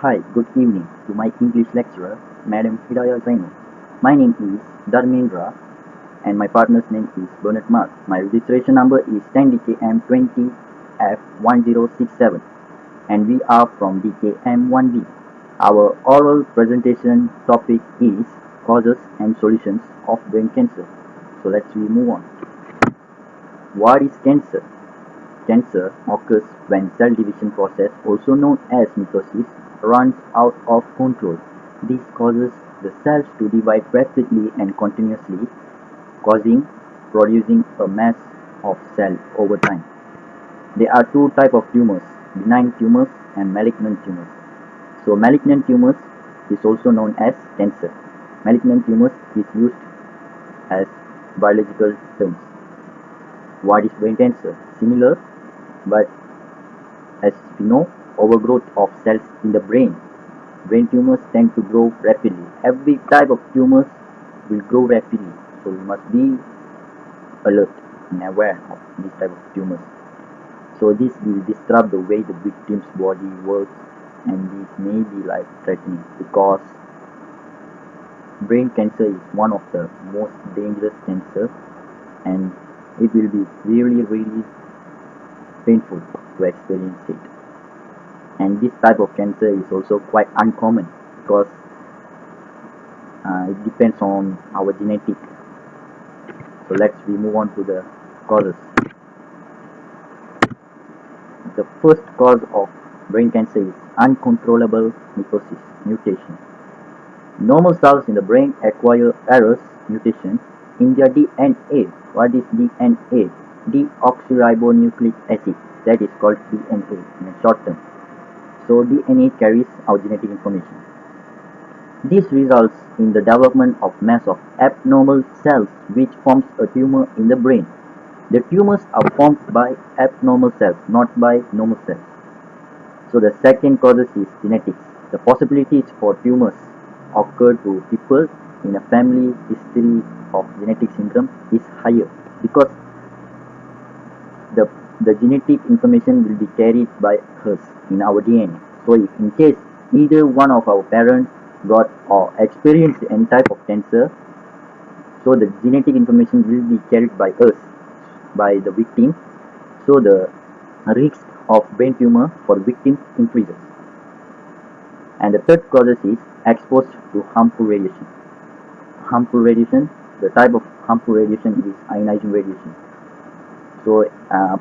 Hi, good evening to my English lecturer, Madam Hidayah Zainul. My name is Dharmendra and my partner's name is Bernard Mark. My registration number is 10DKM20F1067 and we are from DKM1B. Our oral presentation topic is causes and solutions of brain cancer. So let's move on. What is cancer? Cancer occurs when cell division process, also known as mitosis, runs out of control. This causes the cells to divide rapidly and continuously, causing producing a mass of cell over time. There are two types of tumors, benign tumors and malignant tumors. So malignant tumors is also known as cancer. Malignant tumors is used as biological terms. What is brain cancer? Similar, but as we know, overgrowth of cells in the brain. Brain tumors tend to grow rapidly. Every type of tumors will grow rapidly, so we must be alert and aware of this type of tumors. So this will disrupt the way the victim's body works, and this may be life-threatening because brain cancer is one of the most dangerous cancers, and it will be really painful to experience it. And this type of cancer is also quite uncommon because it depends on our genetic. So let's move on to the causes. The first cause of brain cancer is uncontrollable mitosis mutation. Normal cells in the brain acquire errors mutation in their DNA. What is DNA? Deoxyribonucleic acid. That is called DNA in a short term. So DNA carries our genetic information. This results in the development of mass of abnormal cells which forms a tumor in the brain. The tumors are formed by abnormal cells, not by normal cells. So the second cause is genetics. The possibilities for tumors occur to people in a family history of genetic syndrome is higher because the genetic information will be carried by us in our DNA. So if in case either one of our parents got or experienced any type of cancer, so the genetic information will be carried by us, by the victim, so the risk of brain tumor for victim increases. And the third cause is exposed to harmful radiation. Harmful radiation, the type of harmful radiation is ionizing radiation. So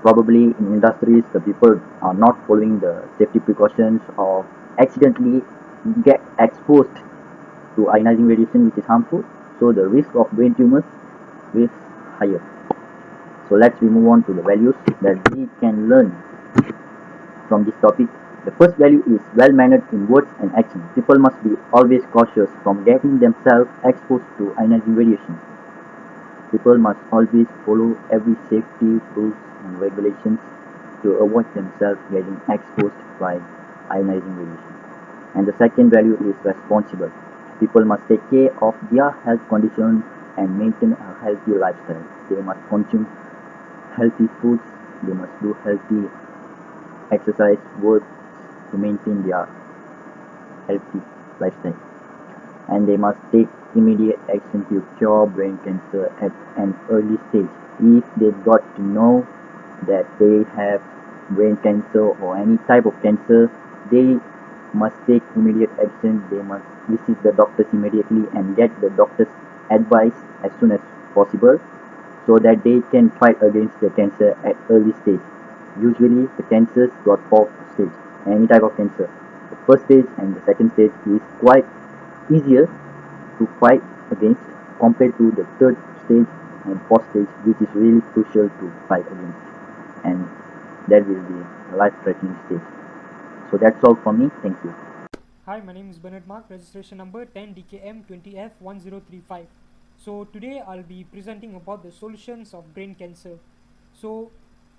probably in industries the people are not following the safety precautions or accidentally get exposed to ionizing radiation which is harmful, so the risk of brain tumors is higher. So let's move on to the values that we can learn from this topic. The first value is well-mannered in words and action. People must be always cautious from getting themselves exposed to ionizing radiation. People must always follow every safety rules and regulations to avoid themselves getting exposed by ionizing radiation. And the second value is responsible. People must take care of their health condition and maintain a healthy lifestyle. They must consume healthy foods, they must do healthy exercise, work to maintain their healthy lifestyle. And they must take immediate action to cure brain cancer at an early stage. If they got to know that they have brain cancer or any type of cancer, they must take immediate action. They must visit the doctors immediately and get the doctor's advice as soon as possible so that they can fight against the cancer at early stage. Usually the cancers got 4 stages, any type of cancer. The first stage and the second stage is quite easier to fight against compared to the third stage and fourth stage, which is really crucial to fight against, and that will be a life-threatening stage. So that's all for me. Thank you. Hi, my name is Bernard Mark, registration number 10DKM20F1035. So today I'll be presenting about the solutions of brain cancer. So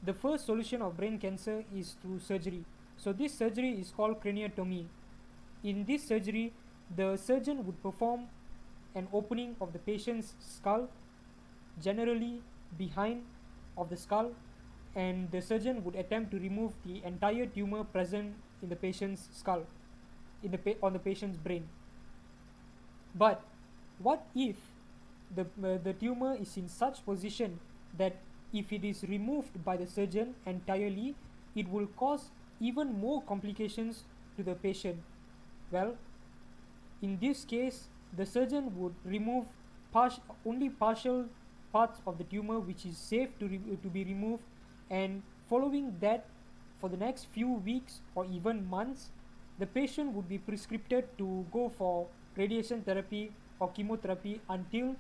the first solution of brain cancer is through surgery. So this surgery is called craniotomy. In this surgery, the surgeon would perform an opening of the patient's skull, generally behind of the skull, and the surgeon would attempt to remove the entire tumor present in the patient's skull. on the patient's brain. But what if the tumor is in such position that if it is removed by the surgeon entirely, it will cause even more complications to the patient? Well, in this case, the surgeon would remove only partial parts of the tumor which is safe to be removed, and following that, for the next few weeks or even months, the patient would be prescribed to go for radiation therapy or chemotherapy until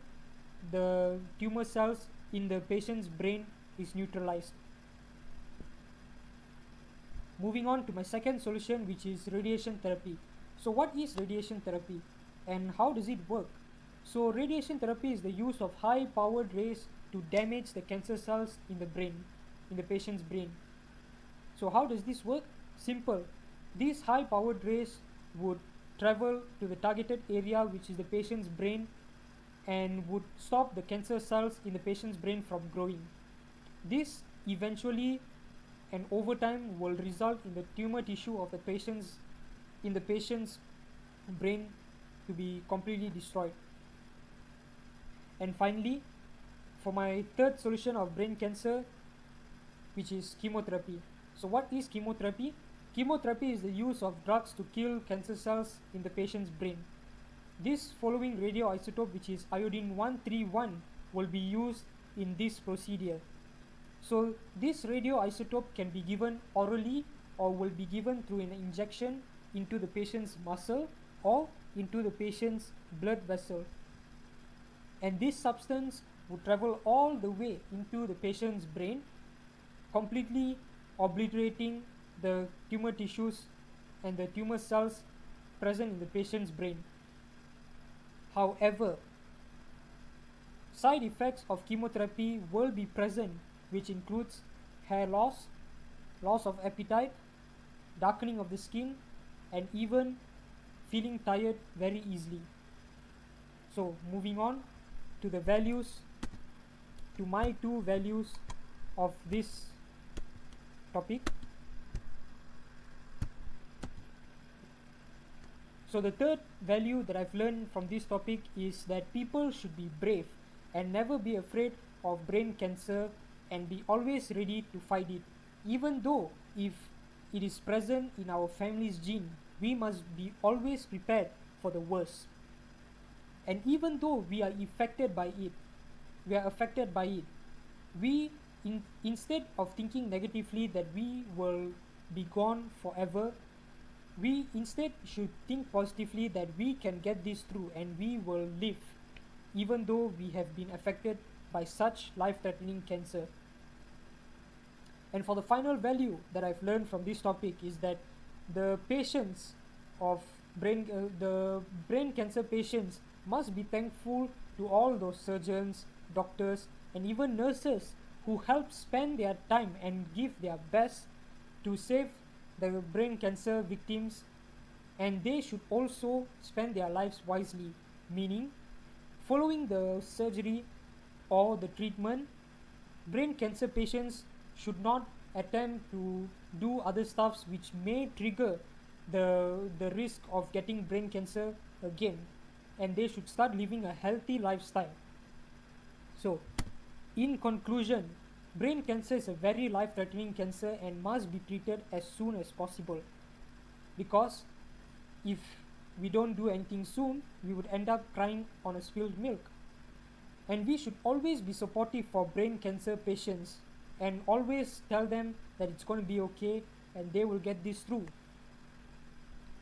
the tumor cells in the patient's brain is neutralized. Moving on to my second solution, which is radiation therapy. So what is radiation therapy and how does it work? So radiation therapy is the use of high powered rays to damage the cancer cells in the brain, in the patient's brain. So how does this work? Simple. These high powered rays would travel to the targeted area, which is the patient's brain, and would stop the cancer cells in the patient's brain from growing. This eventually and over time will result in the tumor tissue of the patient's brain to be completely destroyed. And finally, for my third solution of brain cancer, which is chemotherapy. So what is chemotherapy? Chemotherapy is the use of drugs to kill cancer cells in the patient's brain. This following radioisotope, which is iodine 131, will be used in this procedure. So this radioisotope can be given orally or will be given through an injection into the patient's muscle or into the patient's blood vessel. And this substance would travel all the way into the patient's brain, completely obliterating the tumor tissues and the tumor cells present in the patient's brain. However, side effects of chemotherapy will be present, which includes hair loss, loss of appetite, darkening of the skin, and even feeling tired very easily. So moving on to the values, to my two values of this topic. So the third value that I've learned from this topic is that people should be brave and never be afraid of brain cancer and be always ready to fight it. Even though if it is present in our family's gene, we must be always prepared for the worst. And even though we are affected by it, instead of thinking negatively that we will be gone forever, we instead should think positively that we can get this through and we will live even though we have been affected by such life-threatening cancer. And for the final value that I've learned from this topic is that the patients of the brain cancer patients must be thankful to all those surgeons, doctors, and even nurses who help spend their time and give their best to save the brain cancer victims, and they should also spend their lives wisely, meaning following the surgery or the treatment, brain cancer patients should not attempt to do other stuffs which may trigger the risk of getting brain cancer again, and they should start living a healthy lifestyle. So in conclusion, brain cancer is a very life-threatening cancer and must be treated as soon as possible, because if we don't do anything soon, we would end up crying on a spilled milk. And we should always be supportive for brain cancer patients and always tell them that it's going to be okay and they will get this through.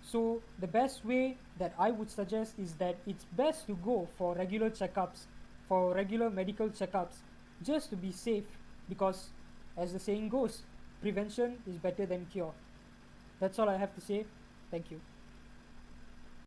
So the best way that I would suggest is that it's best to go for regular checkups, for regular medical checkups, just to be safe, because as the saying goes, prevention is better than cure. That's all I have to say. Thank you.